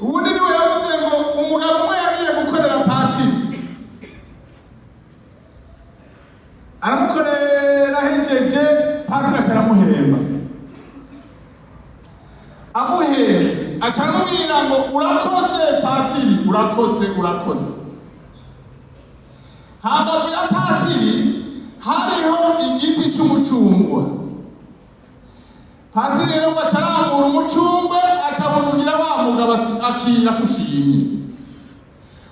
ubundi niwe yavuze ngo umugabo umwe yagiye gukorera patiri aramukorera hejeje patiri asharamuhemba amuhembye acaramubwira ngo urakoze patiri urakoze hambavu ya patiri hariho igiti cy'umucungwa patiri rero ngo acarambura umucungwe acamunugira wa mugabo ati akira kushimye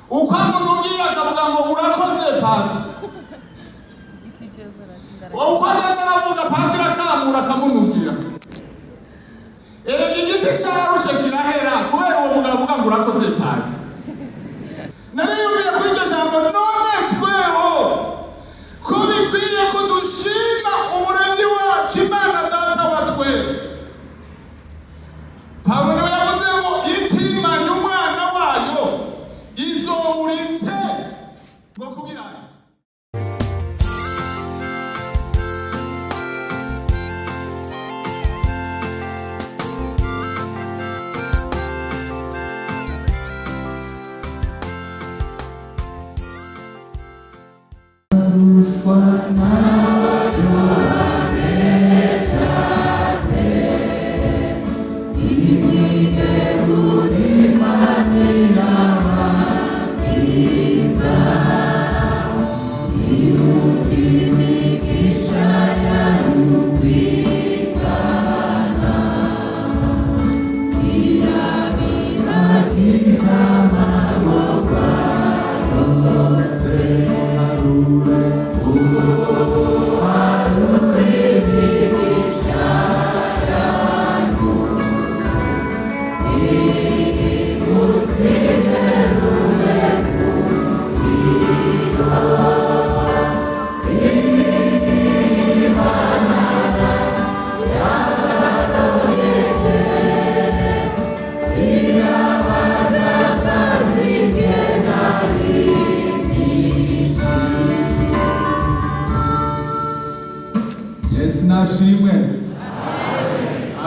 uko amunugira akavuga ngo urakoze patiri uko agenda aravuga patiri akamura akamunugira erega igiti cyarushe kirahera kubera uwo mugabo avuga ngo urakoze patiri nariyumviye kuri iryo jambo none tweho ko bikwiye ko dushima umuremyi wacu Imana data wa twese. Pawulo niwe yavuze ngo itimanya umwana wayo izowurite ngo kugira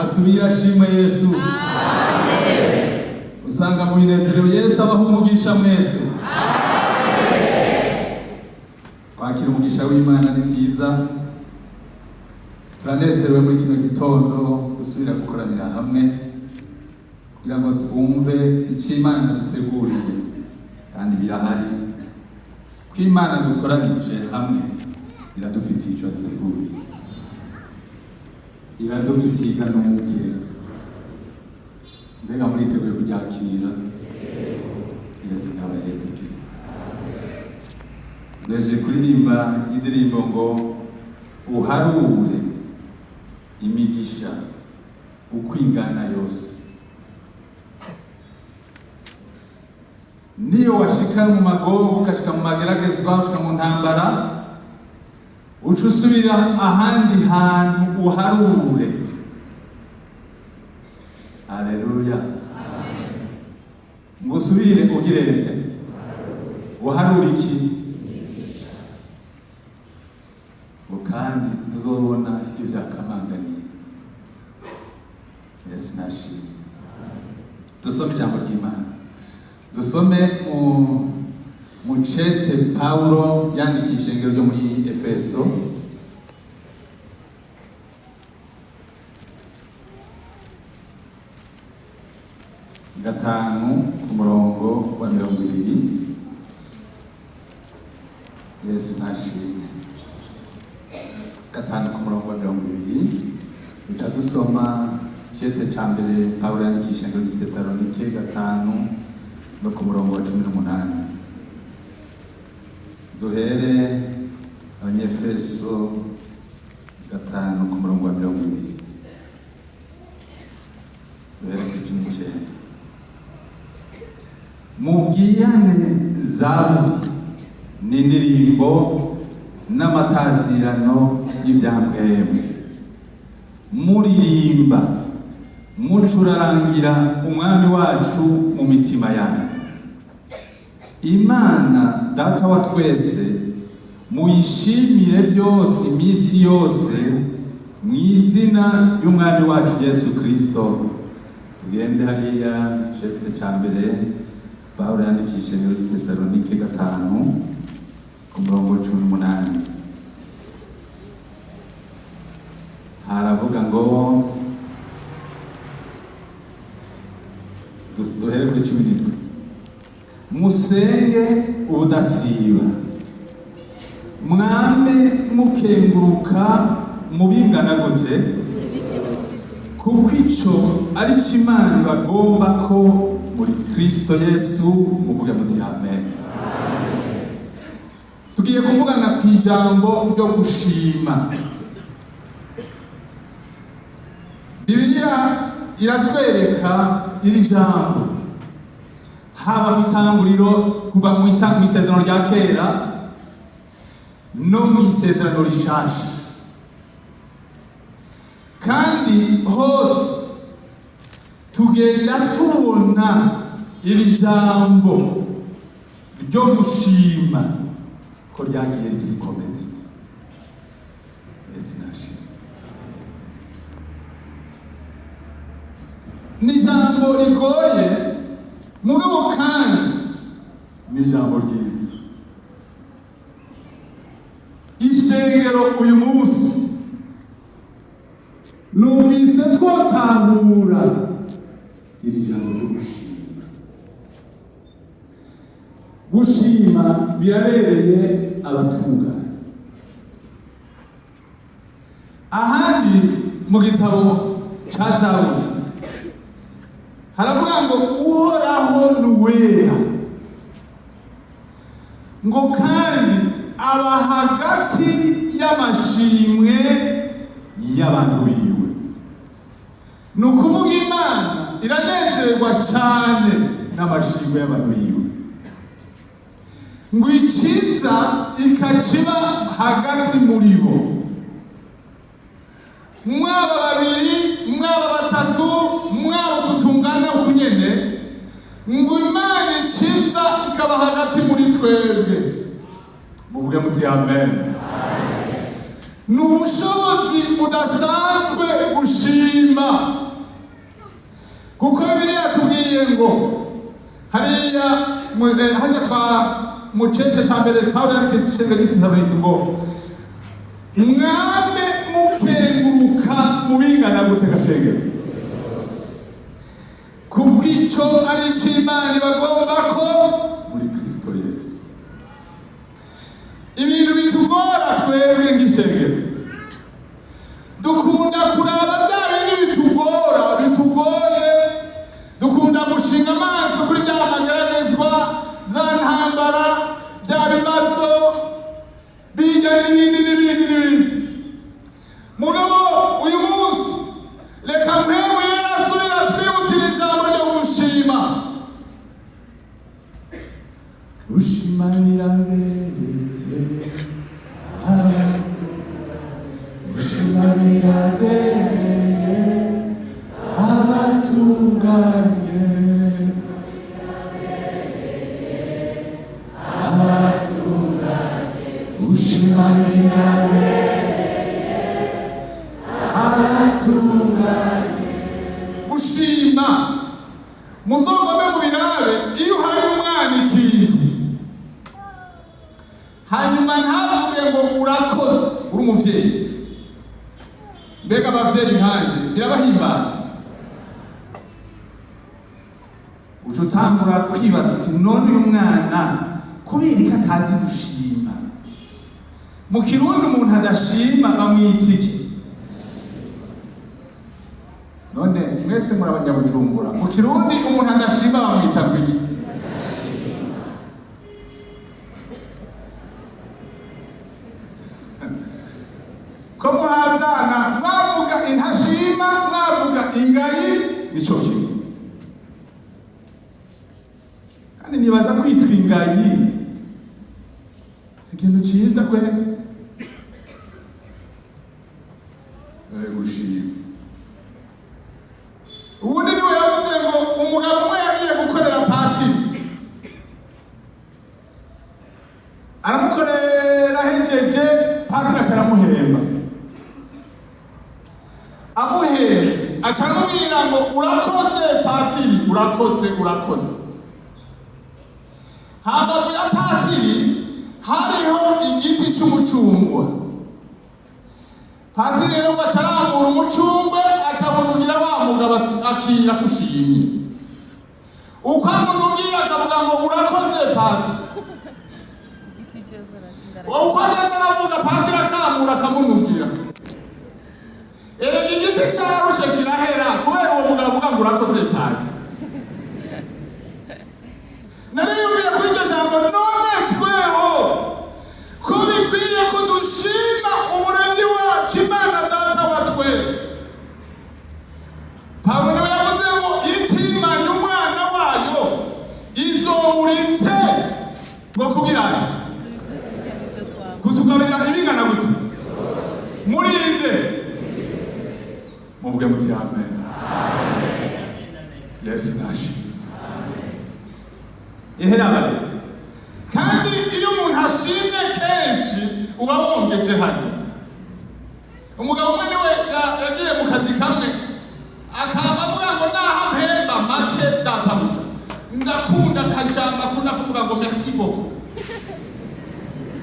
asubira shimwe Yesu. Amen. Usanga muinezerewe Yesu abaho umugisha mwese. Amen. Kwakira umugisha w'Imana ni byiza. Turanezerewe muri kino gitondo gusubira gukoranira hamwe kugira ngo twumve icyo Imana duteguriye kandi birahari. Ko Imana dukoranije hamwe iradufitiye icyo duteguriye. Iradufitiye iganuke mbega muriteguye kuryakira Yesu n'abahezeke. Ndaje kuririmba indirimbo ngo uharure imigisha uko ingana yose. Niyo washika mu magogo ukashika mu mageragezwa ushika mu ntambara uca usubira ahandi hantu uharure. Haleluya. Ngo usubire ugirende uharure iki ngo kandi uzobona ivyakamanganiye. Yesu nashimye. Dusome ijambo ry'Imana. Dusome mu cete Paulo yandikisha ishengero ryo muri Efeso gatanu ku murongo wa 20. Yesu nashimye. Gatanu ku murongo wa 20 duca dusoma cete ca mbere Paulo yandikisha ishengero ry'i Tesalonike gatanu no ku murongo wa 18. Duhere Abanyefeso gatanu ku murongo wa 20. Duhere ku 19. Mubwiyane zaburi n'indirimbo n'amatazirano y'ivyampwemu, muririmba mucurarangira umwami wacu mu mitima yanyu. Imana data wa twese muyishimire byose iminsi yose mu izina ry'umwami wacu Yesu Kristo, tugende hariya chapter ca mbere Pawulo yandikishije muri Tesalonike 5 ku murongo 18 haravuga ngo duhere kuri 17 musenge udasiba mwame mukenguruka mubingana gute kuko ico ari Imana bagomba ko muri Kristo Yesu muvuge muti amen. Tugiye kuvugana ku ijambo ryo gushima. Bibiliya iratwereka iri jambo haba mu itanguriro kuva mu isezerano rya kera no mu isezerano rishasha, kandi hose tugenda tubona iri jambo ryo gushima ko ryagiye rikomeza. Yesu nashimwe. Ni jambo rigoye mugabo kandi ni jambo ryiza. Ishengero uyu munsi numvise twotahura iri jambo ryo gushima. Gushima birabereye abatungane. Ahandi mu gitabo ca Zaburi haravuga ngo uhoraho nuwera, ngo kandi aba hagati y'amashimwe y'abantu biwe. Ni ukuvuga Imana iranezerwa cyane n'amashimwe y'abantu biwe, ngo iciza ikaciba hagati muri bo, mwaba babiri mwaba batatu mwaba kutungana kunyene, ngo Imana iciza ikaba hagati muri twebwe. Muvuge muti amen. Ni ubushobozi budasanzwe gushima, kuko Bibiliya yatubwiye ngo hariya mu cete ca mbere Pawulo yandikishije muri Tesalonike ngo mwame mukenguruka mubingana gute gashengero, kuko ico ari Imana bagomba ko muri Kristo Yesu. Ibintu bitugora twebwe nk'ishengero, dukunda kuraba bya bintu bitugoye, dukunda gushinga amaso kuri bya mageragezwa, za ntambara, bya bibazo bijya n'ibindi. Mugabo uyu munsi reka mpemu yerasubira twibukira ijambo ryo gushima. Gushima birabereye gushima birabereye abatunganye, gushima birabereye abatunganye. Gushima muzogome mu birabe iyo hari umwana ikintu hanyuma ntavuge ngo urakoze uri umuvyeyi. Mbega abavyeyi nkanje birabahimbara, uca utangura kwibaza uti none uyu mwana kubera ko atazi gushima. Mu Kirundi umuntu adashima bamwita iki? None mwese muri abanyabujumbura, mu Kirundi umuntu adashima bamwita iki? Ko murazana mwavuga intashima mwavuga ingayi nico kimwe, kandi nibaza kwitwa ingayi si ikintu ciza kweli. Gushima ubundi niwe yavuze ngo umugabo umwe yagiye gukorera patiri, aramukorera hejeje, patiri aramuhemba. Amuhembye aca amubwira ngo urakoze urakoze urakoze. Hambavu ya patiri hariho igiti cy'umucungwa. Patiri rero bacarangura umucungwe acabunugira wa mugabo ati akira kushimye. Uko amunugira akavuga ngo urakoze pati. Uko agenda aravuga patiri akamura akamunugira. Erega igiti cyarushe kirahera kubera uwo mugabo avuga ngo urakoze pati. Nariyumviye kuri iryo jambo none tweho ko bikwiye ko dushima umuremyi wacu Imana data wa twese. Pawulo yavuze ngo itimanye umwana wayo izowurite ngo kubirana kutugaburira ibingana gute murinde muvuge muti amen. Yesu nashi Yeherabare. Kandi iyo umuntu ashimye kenshi uba wongeje harya. Umugabo umwe niwe yagiye mu kazi kamwe akaba avuga ngo naha mpemba make databuja ndakunda kajamba akunda kuvuga ngo merci beaucoup.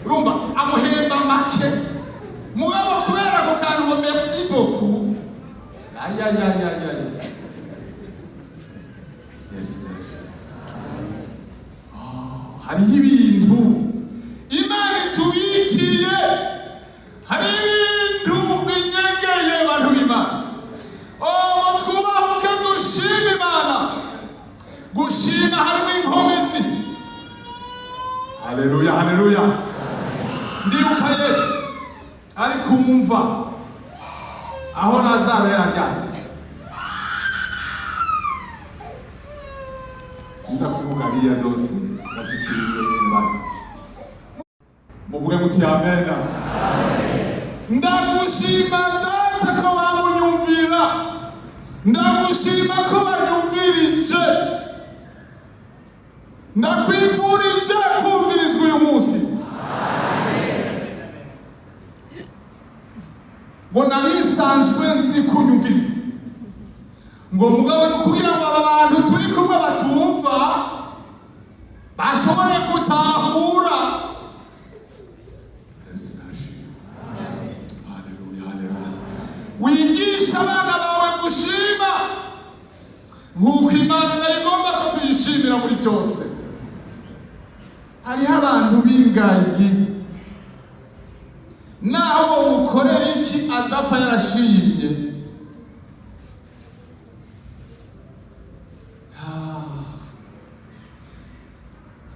Urumva amuhemba make mugabo kubera ko kantu ngo merci beaucoup ya Yes. Hariho ibintu Imana itubikiye, hari ibintu binyegeye abantu b'Imana. Twubahuke dushima Imana. Gushima harimo inkomezi. Haleluya haleluya. Ndibuka Yesu ari kumva aho Lazaro yarajyanye. Sinza kuvuga biriya byose bashyikiriye n'abandi. Muvuge muti amen. Ndagushima data ko wamunyumvira. Ndagushima ko wanyumvirije. Ndakwifurije kumvirizwa uyu munsi. Ngo narisanzwe nzi kunyumviriza. Ngo mugabo kugira ngo aba bantu turi kumwe batumva bashobore gutahura. Yesu nashimye. Haleluya haleluya. Wigisha abana bawe gushima nk'uko Imana igomba ko tuyishimira muri byose. Hariho abantu b'ingayi naho ukorera iki adapfa yarashimye.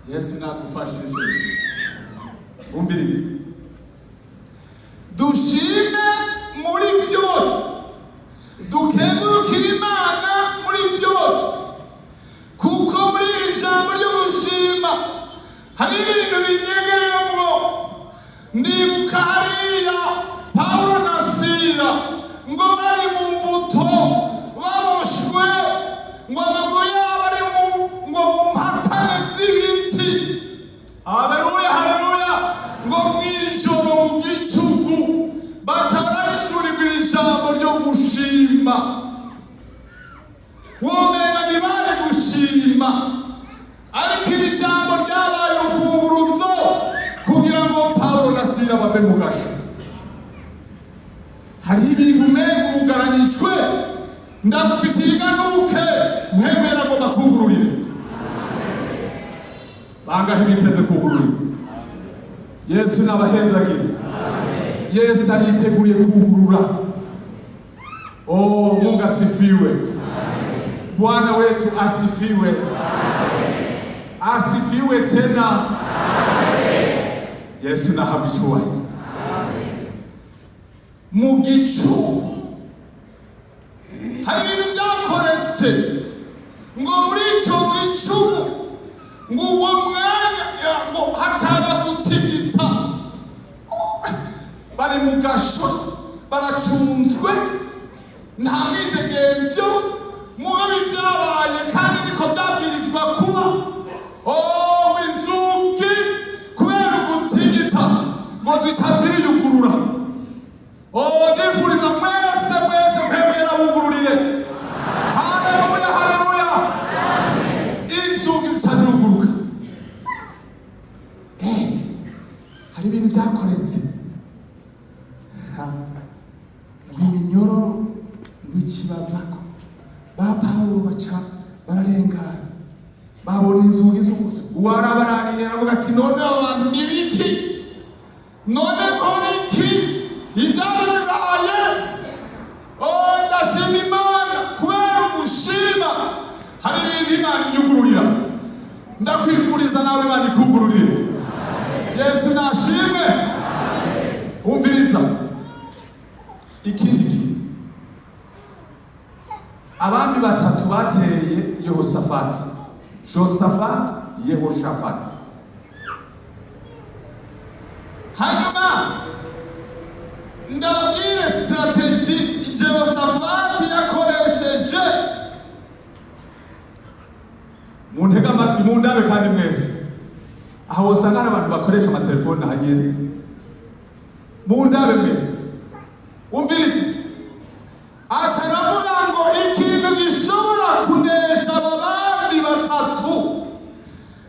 Yesu nagufashije. Umvirize. Dushime muri byose. Dukengurukire Imana muri byose. Kuko muri iri jambo ryo gushima hari ibintu binyegeyemo. Ndibuka hariya Pawulo na Sila ngo bari mu mbuto baboshwe ngo amaguru yabo ari ngo mu mpatane z'ibiti. Haleluya haleluya. Ngo mw'ijoro mu gicuku baca barahishurira ijambo ryo gushima. Womenga ntibari gushima ariko iri jambo ryabaye urufunguruzo kugira ngo Pawulo na Sila bave mu gasho. Hariho ibintu umenga ugaranijwe ndagufitiye inganuke mwemera ngo bakugururire. Bangahe biteze kugururira. Yesu nabahezagire. Yesu ariteguye kugurura. Oh, Mungu asifiwe. Bwana wetu asifiwe. Asifiwe tena. Yesu nahabwa icyubahiro. Mu gicuku hari ibintu byakoretse ngo muri icyo gicuku ngo uwo mwanya ngo hacaga gutigita. Bari mu gasho baracunzwe nta mwidegemvyo mubi byabaye kandi niko byabwirizwa kuba. Inzugi kubera gutigita ngo zicaziriyugurura. Nifuriza mwese mwese mwemera wugururire. Haleluya haleluya. ibyakoretse rw'iminyororo rw'ikibavako ba Pawulo baca bararengana babona inzugi z'ubuso uwarabaraniye aravuga ati none abantu nibiki none nkoriki ibyari bibaye ndashima Imana kubera umushima hari ibintu Imana inyugururira ndakwifuriza nawe Imana ikugururire Yesu nashimwe umviriza ikindi kintu abandi batatu bateye Yehoshafati Yehoshafati hanyuma ndababwire strategy Yehoshafati yakoresheje muntega amatwi mundabe kandi mwese aho usanga abantu bakoresha amatelefone hanyene mundabe mwese umvirize acaravuga ngo ikintu gishobora kunesha abandi batatu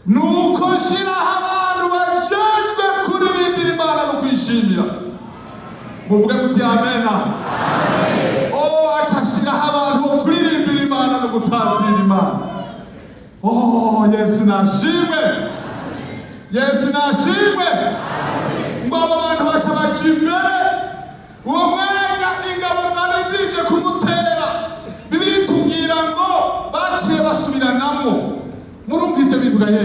nuko shiraho abantu bajejwe kuririmbira Imana no kwishimira muvuge muti amena acashiraho abantu bo kuririmbira Imana no gutazira Imana Yesu nashimwe Yesu nashimwe ngo abo bantu baca baja imbere uwo mwanya ingabo zari zije kumutera Bibiri tubwira ngo baciye basubiranamo murumva ivyo bintu gaye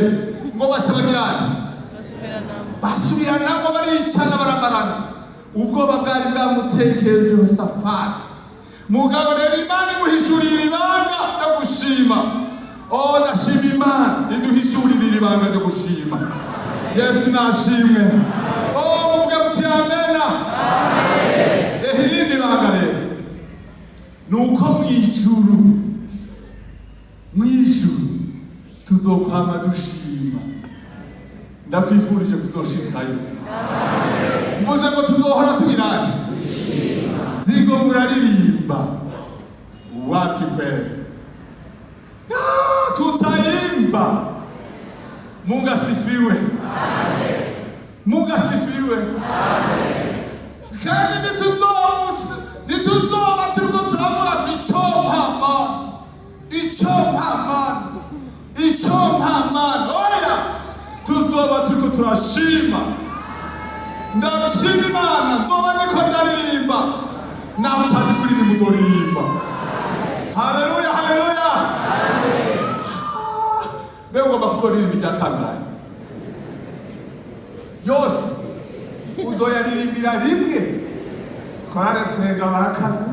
ngo baca bagirana basubiranamo baricana baramarana ubwoba bwari bwamutekeye Yehoshafati mugabo rero Imana imuhishurira ibanga ryo gushima ndashima Imana iduhishurira ibanga ryo gushima Yesu nashimwe muvuge muti amena irindi banga rero nuko mw'ijuru tuzokwama dushima ndakwifurije kuzoshikayo mvuze ngo tuzohora tubirane zigo muraririmba wapi kweli tutaimba Mungu asifiwe Mungu asifiwe kandi nituzoba turiko turavuga icompamano oya tuzoba turiko turashima ndashima Imana nzoba niko ndaririmba nawe utazi kuririmba uzoririmba haleluya haleluya mbega ugomba kuzoririmba irya kangahe yose uzoyaririmbira rimwe korale senga barakaze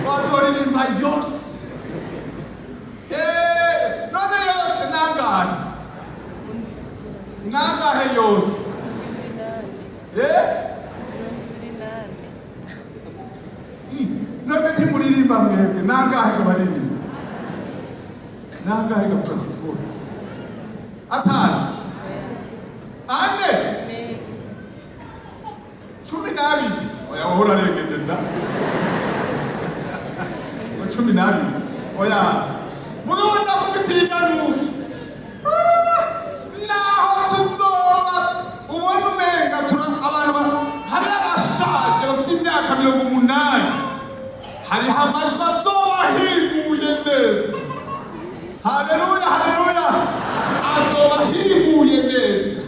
wazoririmba yose none yose nangahe yose none ntimuririmba mwebwe nangahe baririmba nangahe gafurafufu atanu ane 12 oya wohora rengeje da 12 oya mugabo ndakufitiye iganuki naho tuzoba ubona umenga abantu hari abashaje bafite imyaka 80 hari amajwi azoba higuye neza haleluya haleluya azoba higuye neza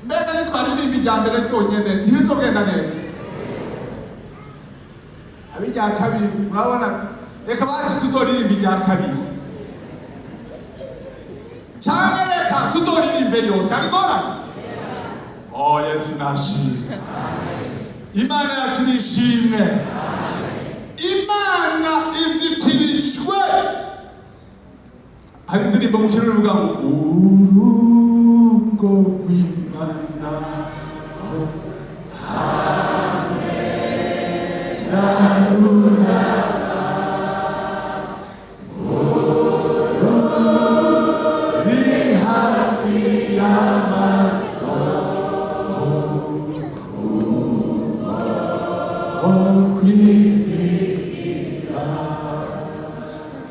mbega nitwaririmba irya mbere ryonyene ntibizogenda neza abirya kabiri urabona reka basi tuzoririmba irya kabiri cyangwa reka tuzoririmbe yose abigorana Yesu nashimwe Imana yacu nishimwe Imana izitirijwe hari indirimbo mu kirori ivuga ngo urugo rw'Imana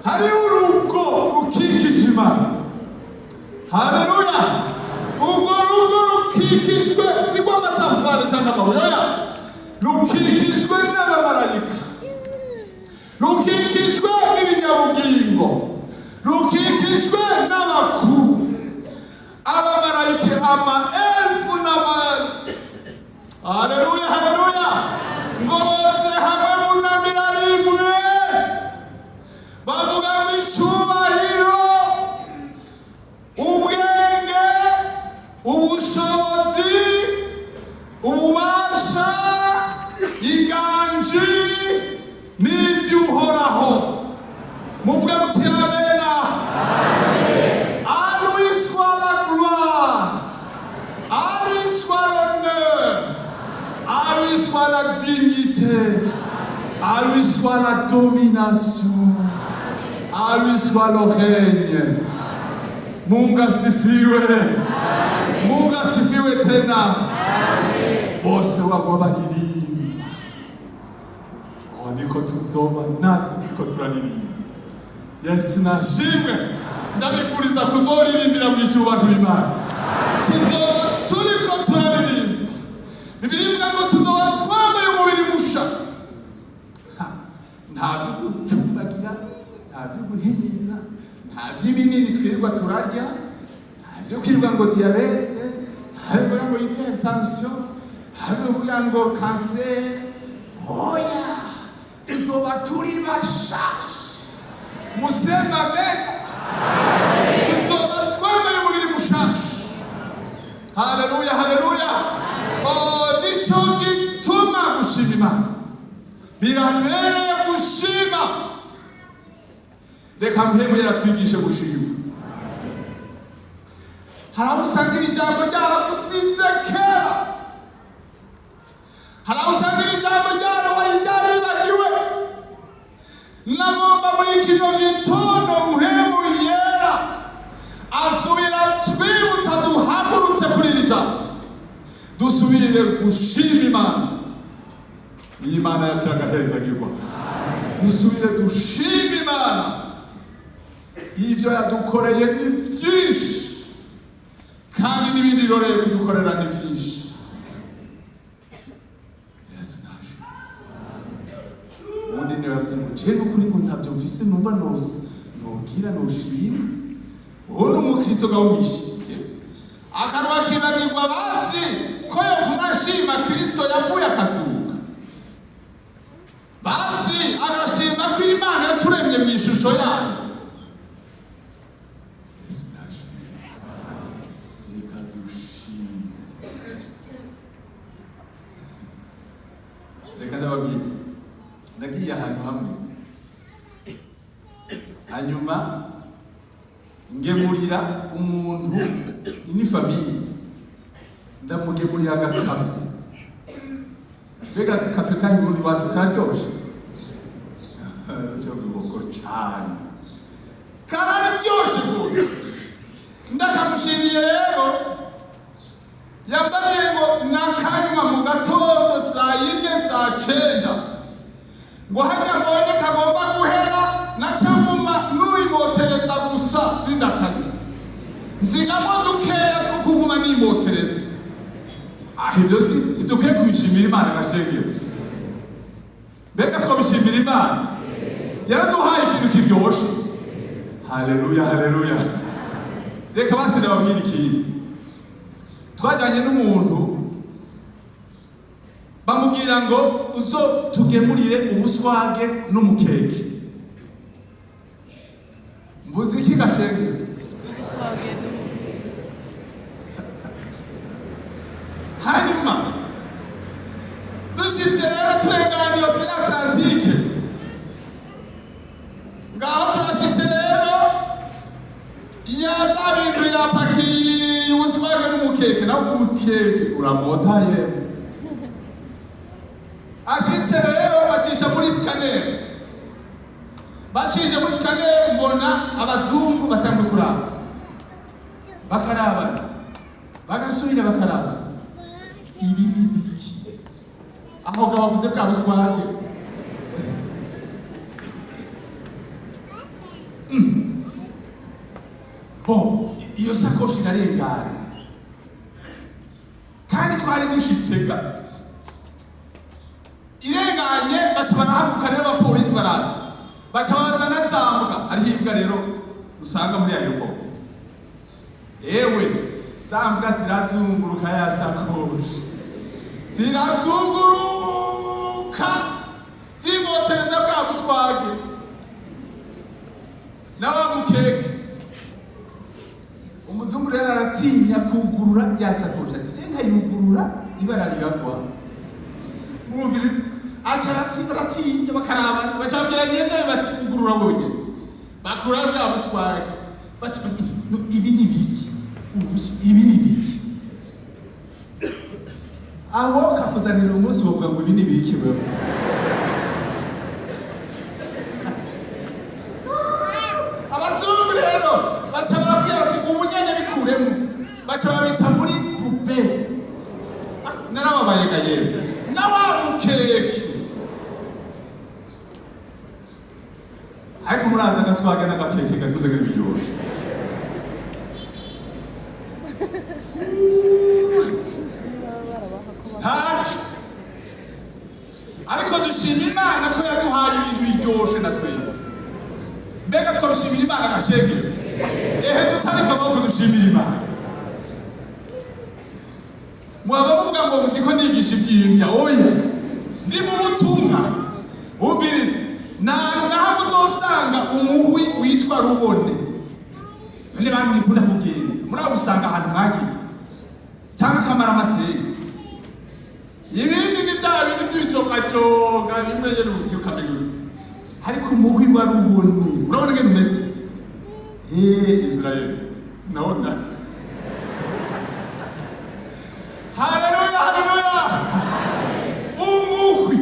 hari urugo rukikije Imana haleluya urwo rugo rukikijwe si rw'amatafari rukikijwe n'abamarayika, rukikijwe n'ibinyabugingo, rukikijwe n'abakuru, abamarayika amaelfu n'amaelfu. Haleluya, haleluya. Ngo bose hamwe bunamira rimwe bavuga ngo icyubahiro, ubwenge, ubushobozi, ububasha, inganji n'iby'uhoraho. Muvuge muti amena. À lui soit la gloire, à lui soit l'honneur, à lui soit la dignité, à lui soit la domination, à lui soit le règne. Mungu asifiwe. Mungu asifiwe tena. Bose wako baririmba. Niko tuzoba natwe turiko turaririmba. Yesu nashimwe. Ndabifuriza kuzoririmbira mu cyubahiro Imana. Tuzoba turiko turaririmba. Bibiliya ivuga ngo tuzoba twambaye umubiri musha. Nta byo gucumbagira, nta byo guhiniza, nta by'ibinini twirirwa turarya, nta byo kwirirwa ngo diabete, nta byo ngo hypertension, nta byo ngo cancer. Oya, tuzoba turi bashasha. Musema mega. Tuzoba twambaye umubiri mushasha. Haleluya, haleluya. Nico gituma gushima Imana. Birabereye gushima. Reka mpemu yaratwigishe gushima. Haramusangira ijambo ryaragusinze kera. Haramusangira ijambo ryarabagiwe. Nagomba muri kino gitondo mpemu yera asubira twibutsa duhagurutse kuri iri jambo. Dusubire gushima Imana. Imana yacu agahezagirwa. Dusubire dushima Imana. Ivyo yadukoreye ni byinshi, kandi n'ibindi roreye kudukorera ni byinshi. Yesu nashimwe. Ubundi niwe yavuze ngo je n'ukuri ngo ntabyo mvise numva nogira noshima. Uwo n'umukristo gawishike akarwa kibagirwa basi ko yavuma ashima Kristo yapfuye akazuka. Basi agashima ko Imana yaturemye mu ishusho yayo. Yesu nashimwe. Reka dushime. Reka ndababwira, ndagiye ahantu hamwe, hanyuma ngemurira umuntu ini famiye, ndamugemurira agakafe. Mbega agakafe kanyu muri wacu karyoshe? Cyo cyane, kararyoshe rwose. Ndakamushimiye rero, yambariye ngo nakanywa mu gatondo saa 4 saa 9 ngo hajya mbonye kagomba guhera na cyangwa n'uyimotereza gusa sindakanywa. Nsigamo dukeya two kuguma n'imotereza. Ibyo si dukwiye kubishimira Imana gashengero. Mbega twabishimira Imana. Yaraduhaye ikintu kiryoshe. Haleluya, haleluya. Reka basi ndababwira ikintu. Twajyanye n'umuntu bamubwira ngo uzo tugemurire ubuswage n'umukeke. Mbuzi iki gashengero? Hanyuma dushitse rero turengana iyo Atlantique. Ngaho turashitse rero yabintu yapaki ubuswage n'umukeke, nawe umukeke uramotaye. Ashitse rero bacisha muri scanner. Bashije muri scanner mbona abazungu batamwe kuraba. Bakaraba. Bagasubira bakaraba. Ibi biki. Aho gabavuze bwa buswage. Bo, iyo sakoshi narengana. Kandi twari dushitse ga. irenganye baca barahaguruka rero abapolisi baraza baca bazana zambuka hariho imbwa rero usanga muri aeroport ewe zambuka zirazunguruka ya sakoshi zirazunguruka zimotereza bwa buswage na wa mukeke umuzungu rero aratinya kugurura ya sakoshi ati je nkayugurura ibara riragwa mumviriza aca aratinya bakaraba bacabwira nyene bati kugurura wowe bakura bwa buswage baca ibi ni biki ibi ni biki aho kakuzanira umunsi wovuga ngo ibi ni biki wewe abazungu rero baca barabwira ati ubu nyene bikuremo baca babita muri pube narababaye gayewe na wa mukeke ariko muraza agaswage n'agakeke gakuze kari biryoshe ntaco ariko dushima Imana ko yaduhaye ibintu biryoshe na twebwe mbega twabishimira Imana gashege ehe dutarika amaboko dushimira Imana mwaba muvuga ngo ndiko nigisha ivy'indya oya ndi mu butumwa ubirize naho uzosanga umuhwi witwa rubone none bantu mukunda kugenda muragusanga ahantu mwagiye cyangwa kamara amasenge ibindi ni bya bindi by'ibicokacoka bimwe nyene uburyo kamenya ariko umuhwi wa rubone urabona ngene umeze Israel naona haleluya haleluya umuhwi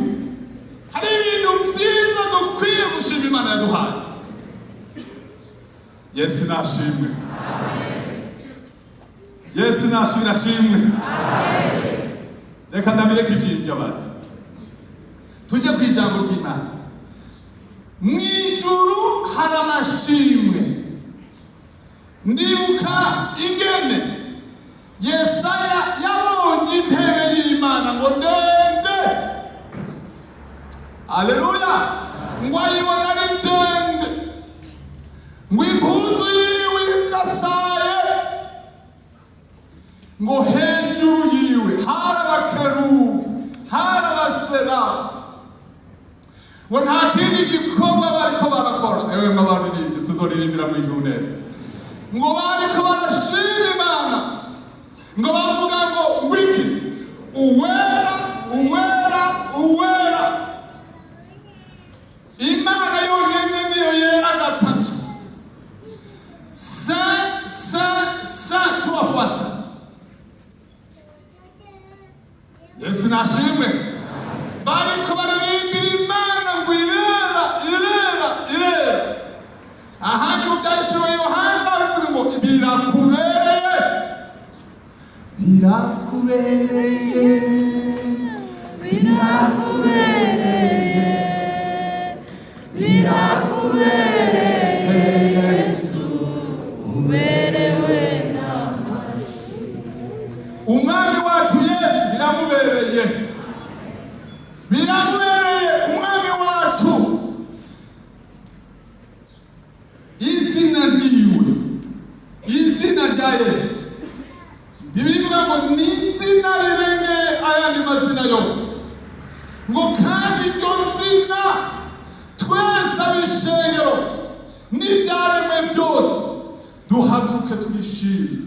hari ibintu vyiza dukwiye gushima Imana yaduhaye Yesu nashimwe Yesu nasubira ashimwe reka ndabireke ivy'indya basi tujye ku ijambo ry'Imana mw'ijuru hari amashimwe ndibuka ingene Yesaya yabonye intebe y'Imana ngo ndende haleluya ngo ayibona ari ndende ngo impuzu yiwe ikasaye ngo hejuru yiwe hari abakerubi hari abaserafi ngo nta kindi gikorwa bariko barakora ewe mwabantu nibyo tuzoririmbira mu ijuru neza ngo bariko barashima Imana ngo bavuga ngo wiki uwera uwera uwera Imana yonyene niyo yera gatatu saint trois fois saint Yesu nashimwe bariko baririmbira Imana ngo irera irera irera ahandi mu byahishuriwe Yohana bavuze ngo birakubereye birakubereye birakubereye birakubereye Yesu uberewe n'amashi umwami wacu Yesu biramubereye biramubereye umwami wacu izina ryiwe izina rya Yesu Bibiri ivuga ngo ni izina rirengeye ayandi mazina yose ngo kandi iryo zina twese ab'ishengero n'ibyaremwe byose duhaguruke turishime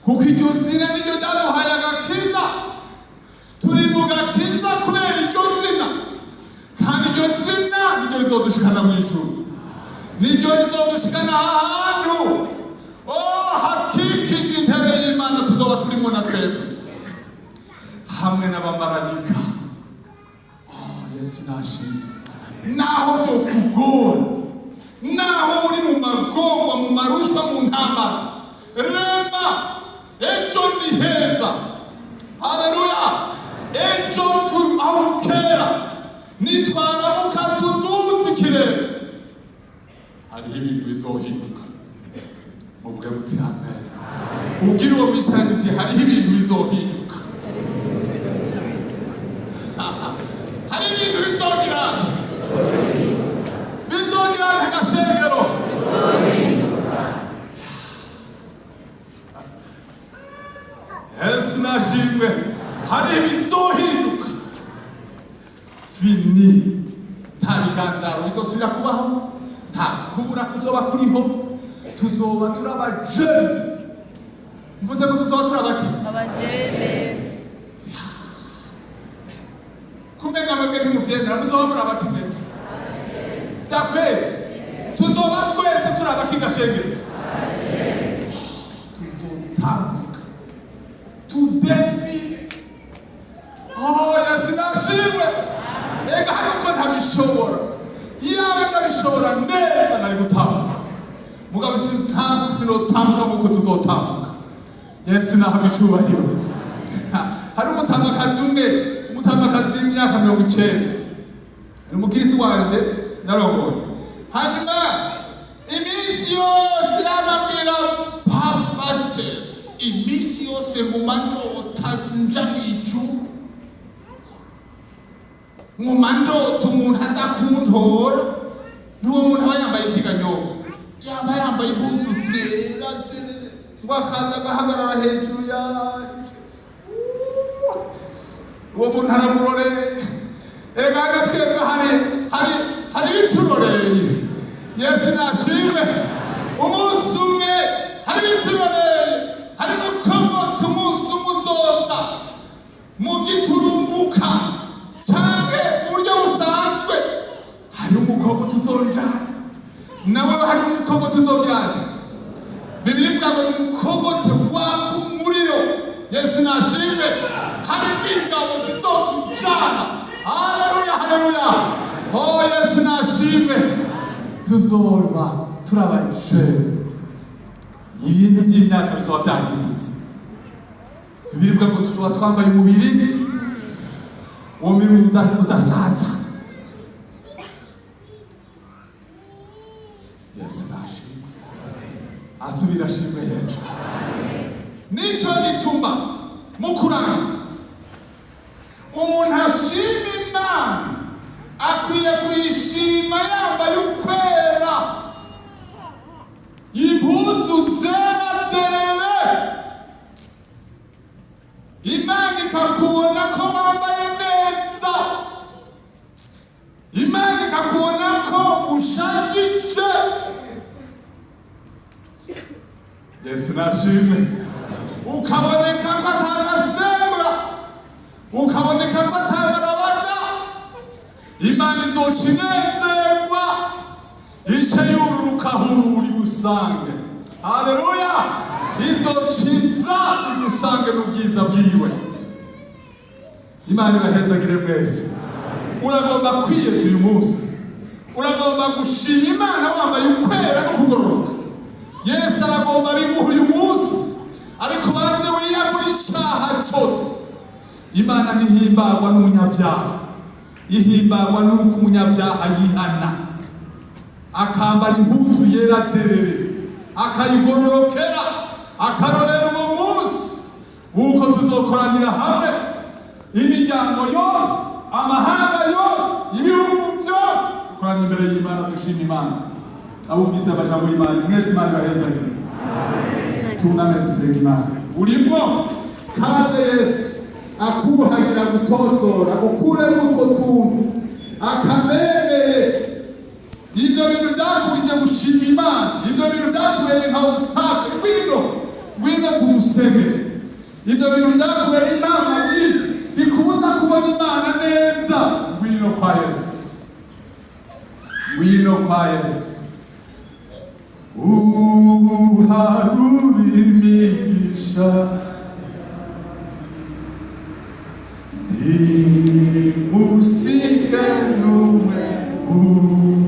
kuko iryo zina niryo ryaduhaye agakiza turi mu gakiza kubera iryo zina kandi iryo zina niryo rizodushikana mu ijuru niryo rizodushikana ahantu hakikije intebe y'Imana tuzoba turimo na twebwe hamwe n'abamarayika Yesu nashimwe naho byo kugora naho uri mu magorwa mu marushwa mu ntambara rema ejo ni heza haleluya ejo aho kera nitwaramuka tuduze ikirere hariho ibintu bizohinduka muvuge muti amen ubwira uwo mwicaranye uti hariho ibintu bizohinduka Yesu nashimwe. Hari ibizohinduka. Fini. Nta bigandaro bizosubira kubaho, nta kubura kuzoba kuriho, tuzoba turaba jeune. Mvuze ko tuzoba turaba ki? Abajene. Kumenga mwebwe ntimuvyemera, muzoba muraba ki mbere? Vyakweli? Tuzoba twese turaba ki gashengero? Tuzotambuka. Tudefile. Oh, Yesu nashimwe. Ega hano ko ntabishobora. Iyaba ndabishobora neza nari gutambuka. Mugabo sintambuka, sinotambuka muko tuzotambuka. Yesu nahabwa icyubahiro. Hari umutamakazi umwe, umutamakazi w'imyaka 90. Umukirisi wanje narongoye. Hanyuma iminsi yose yamabwira pastor, iminsi yose ngumando utanja ijuru. Ngumando tumuntu aza kuntora, n'uwo muntu aba yambaye ikiganyogo, yaba yambaye impuzu zera, ngo akaza agahagarara hejuru yaje. Uwo muntu aramuroreye. Erega twebwe hari bituroreye. Yesu nashimwe. Umunsi umwe hari bituroreye, hari mukomota umunsi umuzoza mu giturumbuka cyane uburyo busanzwe. Hari umukobwa tuzonjana nawe, hari umukobwa tuzogirana. Bibiri ivuga ngo umukogote waka umuriro. Yesu nashimwe. Hari imigabo zizotujana. Haleluya, haleluya. Oh, Yesu nashimwe. Tuzorba turabanje. Ibintu by'imyaka bizoba byahindutse. Bibiri ivuga ngo tuzoba twambaye umubiri uwo mubiri udasaza. Yesu nashimwe. Asubira ashimwe Yesu. Nico gituma mukurangiza umuntu ashima Imana akwiye kuyishima yambaye ukwera, impuzu zera derere. Imana ikakubona ko wambaye neza, Imana ikakubona ko ushagije. Yesu nashimwe. Ukaboneka ko atanasembura, ukaboneka ko atabarabada. Imana izocinezerwa ice yururuka huri gusange. Haleluya. Izociza gusange n'ubwiza bwiwe. Imana ibahezagire mwese. Uragomba kwiyeza uyu munsi, uragomba gushima Imana wambaye ukwera no kugororoka. Yesu aragomba biguha uyu munsi, ariko banze wiyagura icyaha cyose. Imana ntihimbagwa n'umunyabyaha, ihimbagwa n'uko umunyabyaha yihana akambara impuzu yera derere, akayigororokera, akarorera uwo munsi uko tuzokoranira hamwe, imiryango yose, amahanga yose, ibihugu byose, dukorana imbere y'Imana dushima Imana. Abumvise amajambo y'Imana mwese Imana ibahezagire. Tuname dusenga Imana. Urimo kaze Yesu akuhagira gutosora, ukuremo utwo tuntu, akamemere ibyo bintu byakujye gushima Imana, ibyo bintu byakubereye nka obstacle. Ngwino tumusenge. Ibyo bintu byakubereye Imana bikubuza kubona Imana neza. Ngwino kwa Yesu, ngwino kwa Yesu. Uharuri imigisha musike n'umwe uriho.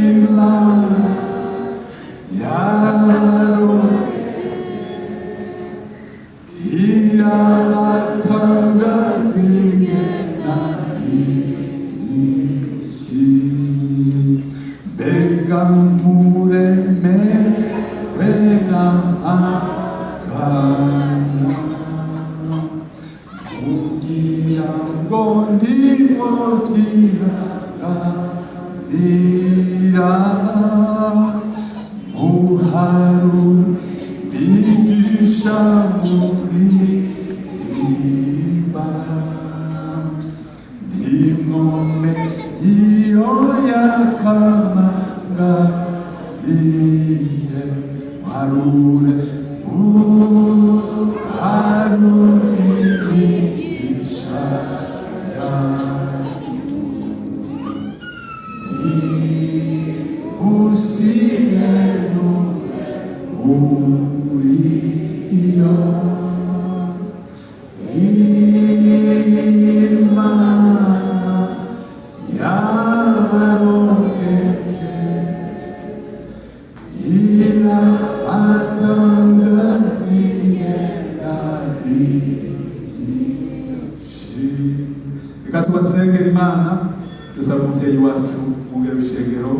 Imana yaro iratangaza ingena nyinshi. Mbega muremewe n'akanya, kugira ngo ndimo vyiharanira uharu bigisha muririmba ndimome iyo yakamanga iye warure uharu bigisha usigenu uriyo imana yabarokeke ira atangaziye kabishi. Reka tubasengera Imana, dusaba umubyeyi wacu mugere ushengero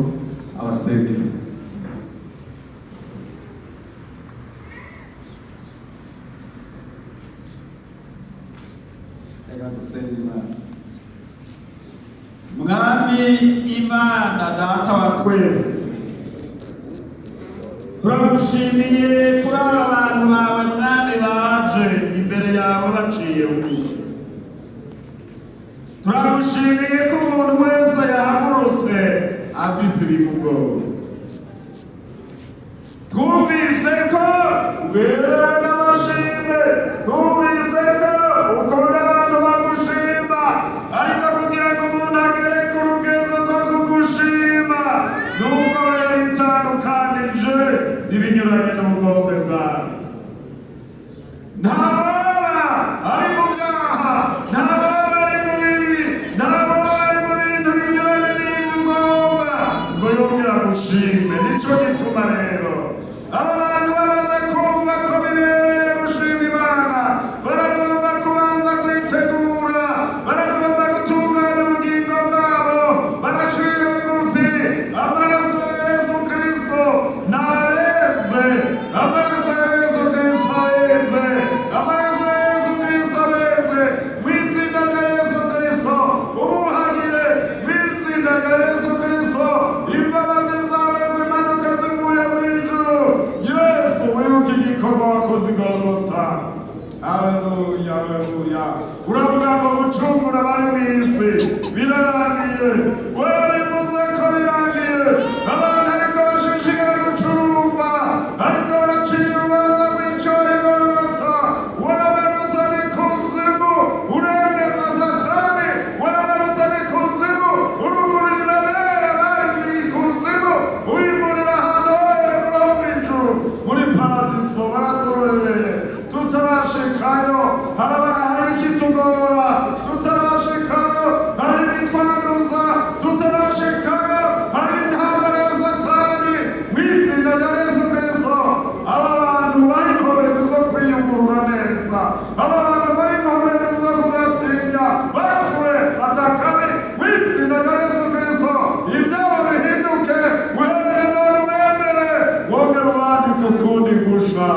abasengera. Reka dusenge Imana. Mwami Imana data wa twese, turagushimiye kuri aba bantu bawe mwami baje imbere yawe baciye bugufi. Turagushimiye ko umuntu wese yahagurutse afise ibimugoye. Twumvise ko ubera n'amashimwe, twumvise ko ukunda abantu bagushima, ariko kugira ngo umuntu agere ku rugezo rwo kugushima nuko aba yaritandukanije n'ibinyuranye n'ubugombe bwawe. Ntawaba ari mu byaha, ntawaba ari mu bibi, ntawaba ari mu bintu binyuranye n'ibigomba ngo yongera gushime. Nico gituma rero aba bantu bamaze kumva ko bibereye gushima Imana, baragomba kubanza kwitegura, baragomba gutunganya ubugingo bwabo, baraciye bugufi. Amaraso ya Yesu Kristo nabeze, amaraso ya Yesu Kristo abeze, amaraso ya Yesu Kristo abeze, mu izina rya Yesu Kristo ubuhagire, mu izina rya Yesu Kristo imbabazi zawe zimanuke zivuye mu ijuru. Yesu wibuke igikorwa wakoze i Golgotha. Haleluya, haleluya. Uravuga ngo gucungura abari mu isi birarangiye, warabivuze ko birangiye. Abantu ariko bashishikaye gucurumba, ariko baraciye urubanza rw'icyaha i Golgotha. Waramanutse n'ikuzimu uremeza Satani, waramanutse n'ikuzimu urugurira abera bari mu ikuzimu, ubimurira ahantu hejuru ho mu ijuru muri paradiso. Baraturorereye tutarashikayo, hari ikitugora, tutarashikayo hari ibitwanduza, tutarashikayo hari intambara ya Satani. Mu izina rya Yesu Kristo aba bantu bari inkomezi zo kwiyugurura neza, aba bantu bari inkomezi zo kudatinya, bakure batakane. Mu izina rya Yesu Kristo ibyabo bihinduke, uhereye none ubemere, wongere ubandike ukundi gusha.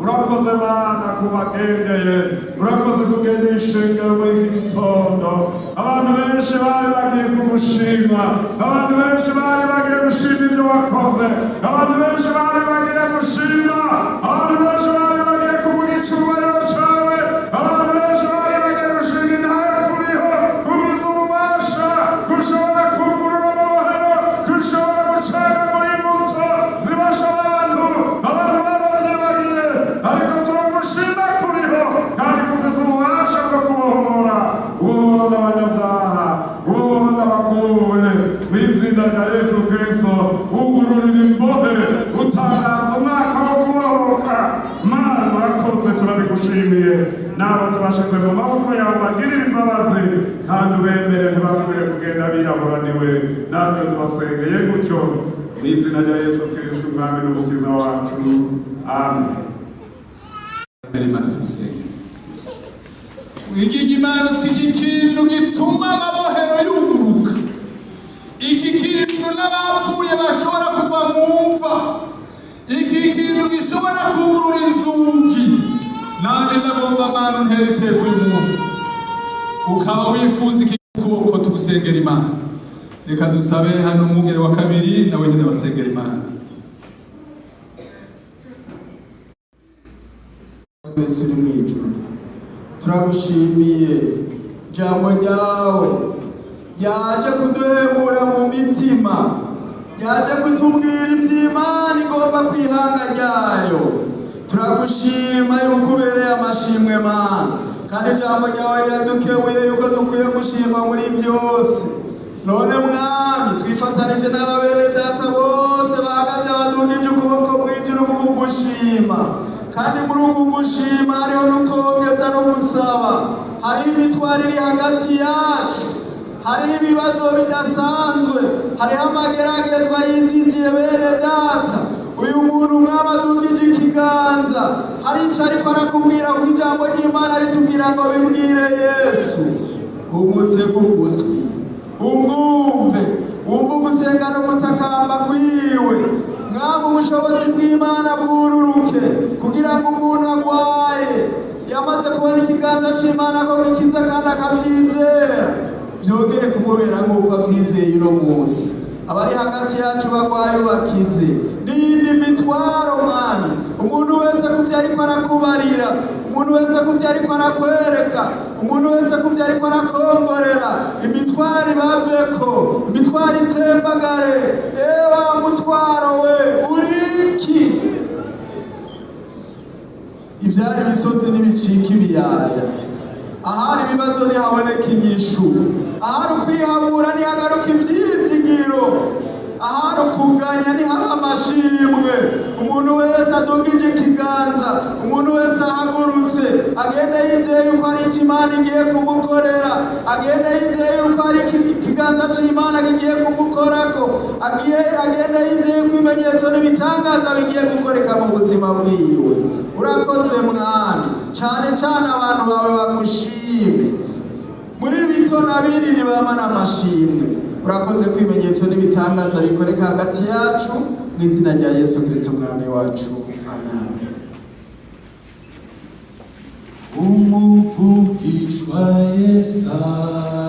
Urakoze Mana kubagendeye, urakoze kugendera ishengero muri iki gitondo. Abantu benshi bari bagiye kugushima, abantu benshi bari bagiye gushima ibyo wakoze, abantu benshi bari bagiye gushima, abantu benshi bari bagiye kuvuga icyubahiro cyawe, abantu benshi bari bagiye gushima intara turiho, kubiza ububasha, gushobora kugurura amahoro, gushobora gucana muri imbuto zibasha abantu barabyibagiye, ariko turagushima kuriho kandi kubiza ububasha bwo kubohora, ubohora abanyabyaha, ubohora abaguwe. Mu izina rya Yesu Kristo ugururira imbohe, utangaza umwaka wo kubohoka. Mana urakoze, turabigushimiye. Nabo tubashize mu maboko yawe, bagirire imbabazi kandi ubemere ntibasubire kugenda biraburaniwe. Natwe tubasengeye gutyo mu izina rya Yesu Kristo umwami n'umukiza wacu, amen. Imana tugusenge. Wigiga Imana iki kintu gituma amabohero yuguruka, iki kintu n'abapfuye bashobora kuva mu mva, iki kintu gishobora kugurura inzugi. Nanjye ndagomba Mana untera iteka uyu munsi, ukaba wifuza iki kuboko tugusengera Imana. Reka dusabe hano umugere wa kabiri nawe nyine basengera Imana. twese uri mu ijuru, turagushimiye ijambo ryawe ryaje kuduhembura mu mitima, ryaje kutubwira iby'Imana igomba kwihanga ryayo. Turagushima yuko ubereye amashimwe Mana, kandi ijambo ryawe ryadukebuye yuko dukwiye gushima muri byose. None Mwami, twifatanije n'ababene data bose bahagaze badugije ukuboko mw'ijuru mu kugushima, kandi muri uku gushima hariho n'ukongeza no gusaba. Hariho imitwaro iri hagati yacu, hariho ibibazo bidasanzwe, hariho amageragezwa yiziziye bene data. Uyu muntu Mwami adugije ikiganza, hari icyo ariko arakubwira kuko ijambo ry'Imana ritubwira ngo bibwire Yesu. Umutege ugutwi umwumve, wumve gusenga no gutakamba kwiwe. Mwami, ubushobozi bw'Imana bwururuke kugira ngo umuntu agwaye yamaze kubona ikiganza c'Imana ko gikiza kandi akabyizera, byongere kumubera nk'uko avyizeye uno munsi. Abari hagati yacu bagwaye bakize n'iyindi mitwaro Mwami, umuntu wese kuvyo ariko arakubarira, umuntu wese kuvyo ariko arakwereka, umuntu wese kuvyo ariko arakongorera, imitwaro ibaveko, imitwaro itembagare. Ewa mutwaro we uriki, ivyari imisozi n'ibicika ibiyaya. Ahari ibibazo nihaboneka inyishu, ahari ukwihabura nihagaruka ivyizigiro, ahari ukuganya nihaba amashimwe. Umuntu wese adugije ikiganza, umuntu wese ahagurutse agenda yizeye yuko ari ico Imana igiye kumukorera, agenda yizeye yuko ari ikiganza c'Imana kigiye kumukorako, agenda yizeye yuko ibimenyetso n'ibitangaza bigiye gukoreka mu buzima bwiwe. Urakoze Mwami, cane cane abantu bawe bagushime muri bito na binini, bamana amashimwe. Urakoze ko ibimenyetso n'ibitangaza bikoreka hagati yacu, mu izina rya Yesu Kristo Umwami wacu, amen. Umuvugishwa Yesaya